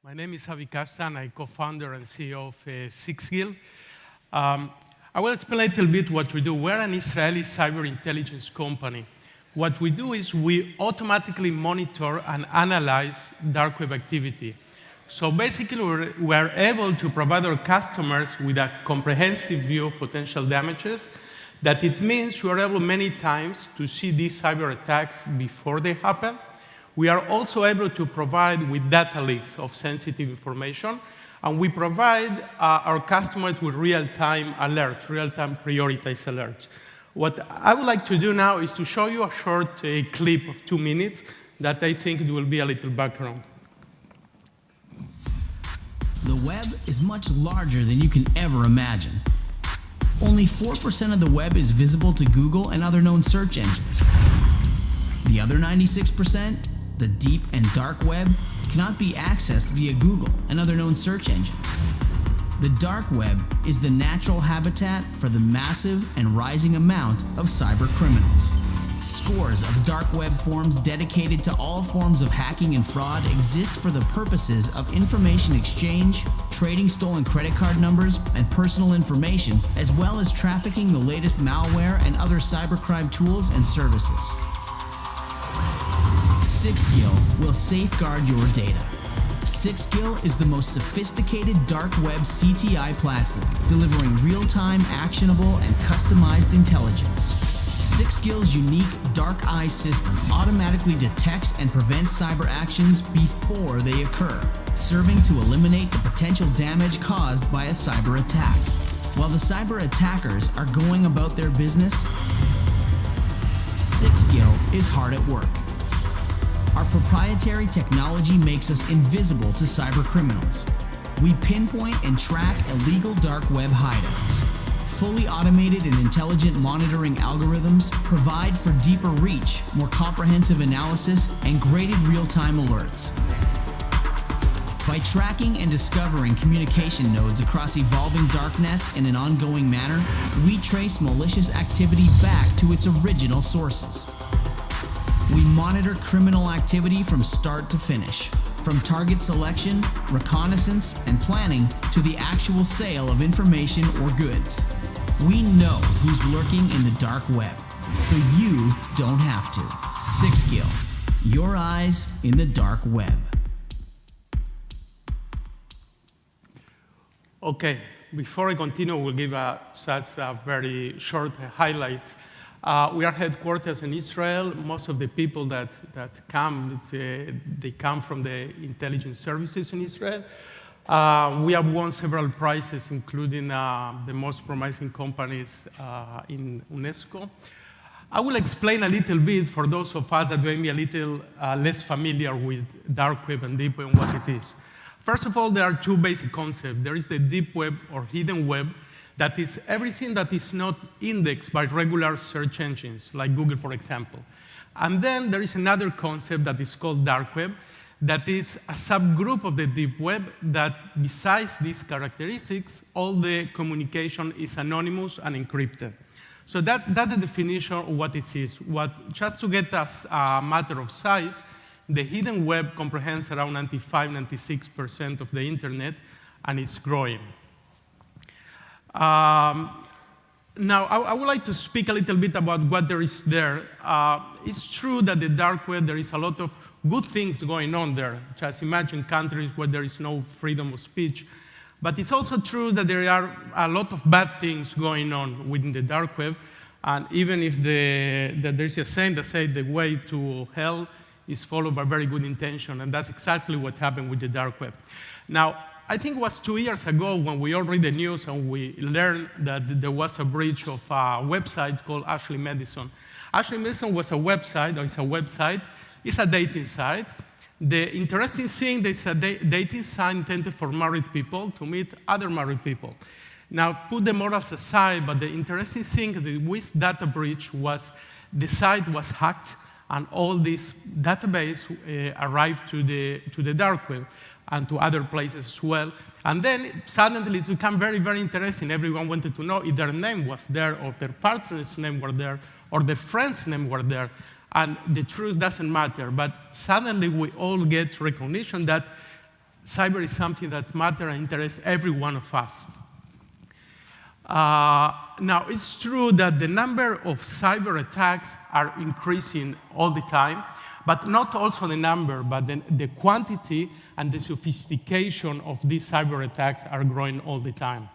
My name is Avi Kasztan. I'm co-founder and CEO of Sixgill. I will explain a little bit what we do. We're an Israeli cyber intelligence company. What we do is we automatically monitor and analyze dark web activity. So basically, we're able to provide our customers with a comprehensive view of potential damages. That it means we are able many times to see these cyber attacks before they happen. We are also able to provide with data leaks of sensitive information, and we provide our customers with real-time alerts, real-time prioritized alerts. What I would like to do now is to show you a short clip of 2 minutes that I think will be a little background. The web is much larger than you can ever imagine. Only 4% of the web is visible to Google and other known search engines. The other 96%, the deep and dark web, cannot be accessed via Google and other known search engines. The dark web is the natural habitat for the massive and rising amount of cyber criminals. Scores of dark web forums dedicated to all forms of hacking and fraud exist for the purposes of information exchange, trading stolen credit card numbers and personal information, as well as trafficking the latest malware and other cybercrime tools and services. Sixgill will safeguard your data. Sixgill is the most sophisticated dark web CTI platform, delivering real-time, actionable, and customized intelligence. Sixgill's unique dark eye system automatically detects and prevents cyber actions before they occur, serving to eliminate the potential damage caused by a cyber attack. While the cyber attackers are going about their business, Sixgill is hard at work. Our proprietary technology makes us invisible to cyber criminals. We pinpoint and track illegal dark web hideouts. Fully automated and intelligent monitoring algorithms provide for deeper reach, more comprehensive analysis, and graded real-time alerts. By tracking and discovering communication nodes across evolving darknets in an ongoing manner, we trace malicious activity back to its original sources. We monitor criminal activity from start to finish, from target selection, reconnaissance, and planning to the actual sale of information or goods. We know who's lurking in the dark web, so you don't have to. Sixgill, your eyes in the dark web. Okay, before I continue, we'll give such a very short highlight. We are headquarters in Israel. Most of the people that come, they come from the intelligence services in Israel. We have won several prizes, including the most promising companies in UNESCO. I will explain a little bit for those of us that may be a little less familiar with dark web and deep web and what it is. First of all, there are two basic concepts. There is the deep web or hidden web. That is everything that is not indexed by regular search engines, like Google, for example. And then there is another concept that is called dark web, that is a subgroup of the deep web that, besides these characteristics, all the communication is anonymous and encrypted. So that's the definition of what it is. Just to get us a matter of size, the hidden web comprehends around 95–96% of the internet, and it's growing. Now, I would like to speak a little bit about what there is there. It's true that the dark web, there is a lot of good things going on there. Just imagine countries where there is no freedom of speech. But it's also true that there are a lot of bad things going on within the dark web. And even if there's a saying that says the way to hell is followed by very good intention, and that's exactly what happened with the dark web. Now, I think it was 2 years ago when we all read the news and we learned that there was a breach of a website called Ashley Madison. Ashley Madison was a website, or it's a website. It's a dating site. The interesting thing, it's a dating site intended for married people to meet other married people. Now, put the morals aside, but the interesting thing with data breach was the site was hacked and all this database arrived to the dark web and to other places as well. And then suddenly it's become very, very interesting. Everyone wanted to know if their name was there, or their partner's name were there, or their friend's name were there. And the truth doesn't matter. But suddenly we all get recognition that cyber is something that matters and interests every one of us. Now, it's true that the number of cyber attacks are increasing all the time, but not also the number, but the quantity and the sophistication of these cyber attacks are growing all the time.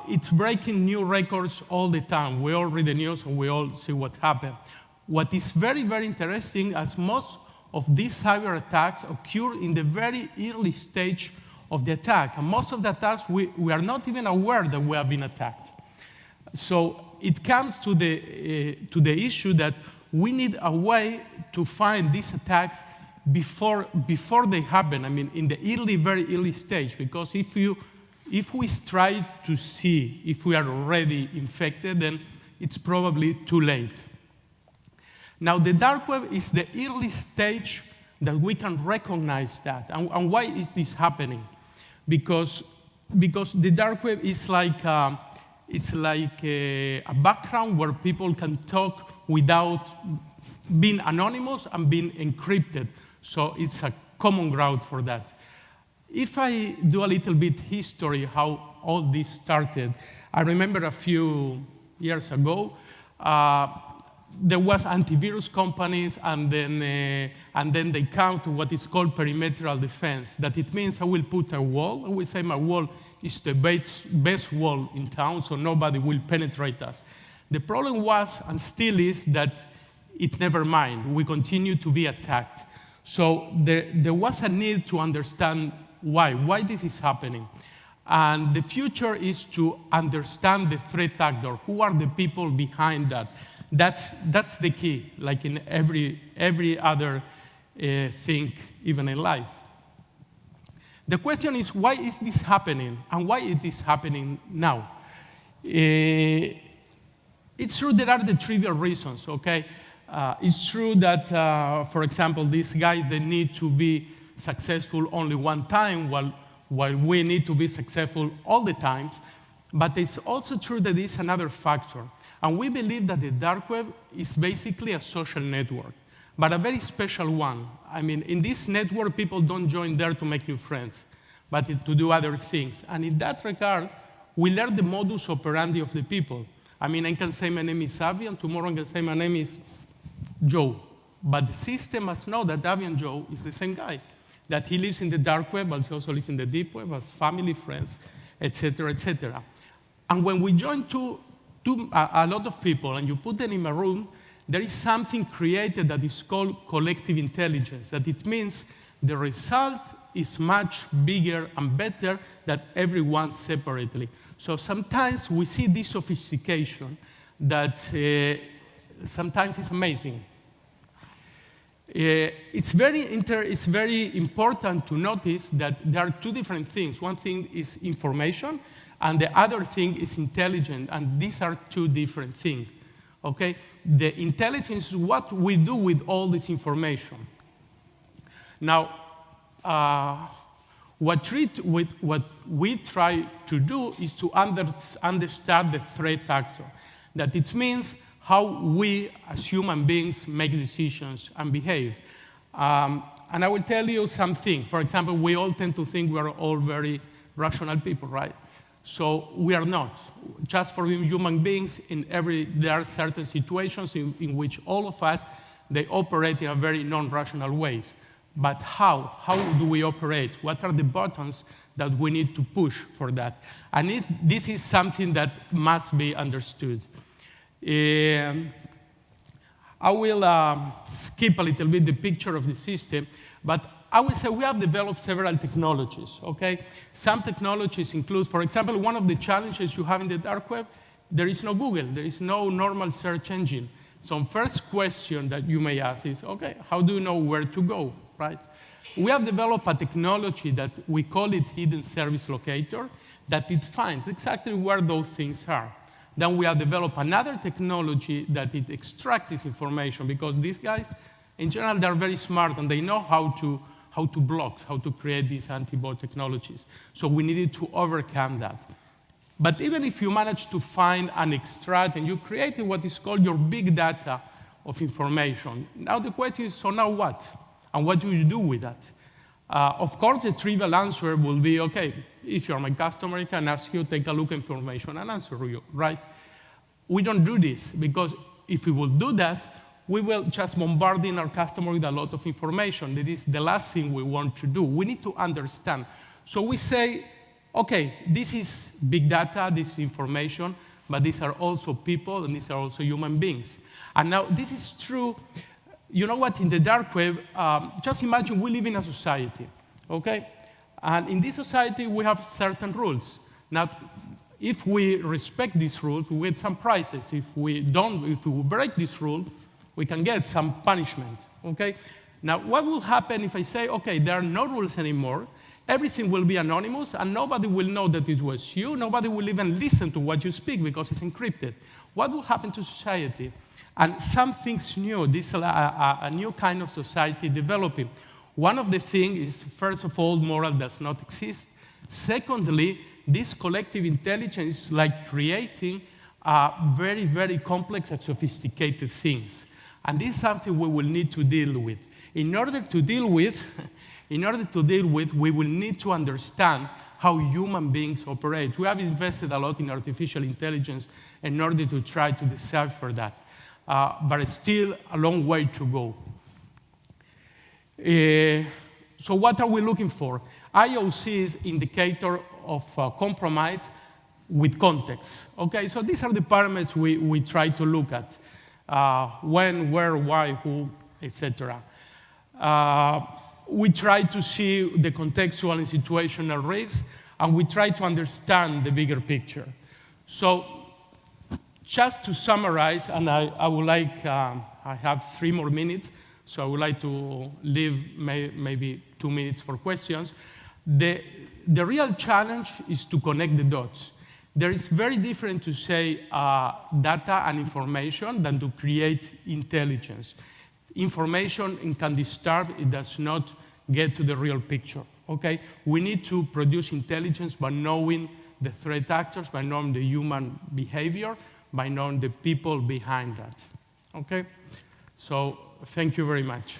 It's breaking new records all the time. We all read the news and we all see what's happened. What is very, very interesting, as most of these cyber attacks occur in the very early stage of the attack. And most of the attacks, we are not even aware that we have been attacked. So it comes to the issue that we need a way to find these attacks before they happen. I mean, in the very early stage, because if we try to see if we are already infected, then it's probably too late. Now, the dark web is the early stage that we can recognize that. And why is this happening? Because the dark web is like a background where people can talk without being anonymous and being encrypted. So it's a common ground for that. If I do a little bit history how all this started, I remember a few years ago, there was antivirus companies, and then they come to what is called perimeter defense. That it means I will put a wall, and we say my wall is the best wall in town, so nobody will penetrate us. The problem was, and still is, that it never mind. We continue to be attacked. So there was a need to understand why this is happening. And the future is to understand the threat actor. Who are the people behind that? That's the key, like in every other thing, even in life. The question is, why is this happening? And why is this happening now? It's true there are the trivial reasons, okay? It's true that, for example, these guys, they need to be successful only one time, while we need to be successful all the times. But it's also true that there is another factor. And we believe that the dark web is basically a social network, but a very special one. I mean, in this network, people don't join there to make new friends, but to do other things. And in that regard, we learn the modus operandi of the people. I mean, I can say my name is Avi, and tomorrow I can say my name is Joe. But the system must know that Avi and Joe is the same guy, that he lives in the dark web, but he also lives in the deep web, has family, friends, etc., etc. And when we join a lot of people and you put them in a room, there is something created that is called collective intelligence. That it means the result is much bigger and better than everyone separately. So sometimes we see this sophistication that sometimes is amazing. It's very important to notice that there are two different things. One thing is information, and the other thing is intelligence, and these are two different things, okay? The intelligence is what we do with all this information. Now, what we try to do is to understand the threat actor. That it means how we, as human beings, make decisions and behave. And I will tell you something. For example, we all tend to think we are all very rational people, right? So we are not. Just for human beings, there are certain situations in which all of us, they operate in a very non-rational ways. But how? How do we operate? What are the buttons that we need to push for that? And this is something that must be understood. I will skip a little bit the picture of the system, but I will say we have developed several technologies, okay? Some technologies include, for example, one of the challenges you have in the dark web, there is no Google, there is no normal search engine. So first question that you may ask is, okay, how do you know where to go, right? We have developed a technology that we call it hidden service locator, that it finds exactly where those things are. Then we have developed another technology that it extracts this information, because these guys, in general, they're very smart and they know how to block, how to create these anti-bot technologies. So we needed to overcome that. But even if you manage to find and extract, and you created what is called your big data of information, now the question is, so now what? And what do you do with that? Of course, the trivial answer will be, okay, if you're my customer, I can ask you, take a look at information and answer you, right? We don't do this, because if we will do that, we will just bombarding our customer with a lot of information. That is the last thing we want to do. We need to understand. So we say, okay, this is big data, this is information, but these are also people, and these are also human beings. And now this is true. You know what, in the dark web, just imagine we live in a society, okay? And in this society, we have certain rules. Now, if we respect these rules, we get some prizes. If we don't, if we break this rule, we can get some punishment, okay? Now, what will happen if I say, okay, there are no rules anymore, everything will be anonymous, and nobody will know that it was you, nobody will even listen to what you speak because it's encrypted. What will happen to society? And something's new. This is a new kind of society developing. One of the things is, first of all, moral does not exist. Secondly, this collective intelligence is like creating very, very complex and sophisticated things. And this is something we will need to deal with. In order to deal with, we will need to understand how human beings operate. We have invested a lot in artificial intelligence in order to try to decipher that. But it's still a long way to go. So what are we looking for? IOC is indicator of compromise with context. Okay, so these are the parameters we try to look at. When, where, why, who, etc. We try to see the contextual and situational risks, and we try to understand the bigger picture. So just to summarize, and I would like, I have 3 more minutes, so I would like to leave maybe 2 minutes for questions. The real challenge is to connect the dots. There is very different to say data and information than to create intelligence. Information can disturb, it does not get to the real picture, okay? We need to produce intelligence by knowing the threat actors, by knowing the human behavior, by knowing the people behind that, okay? So thank you very much.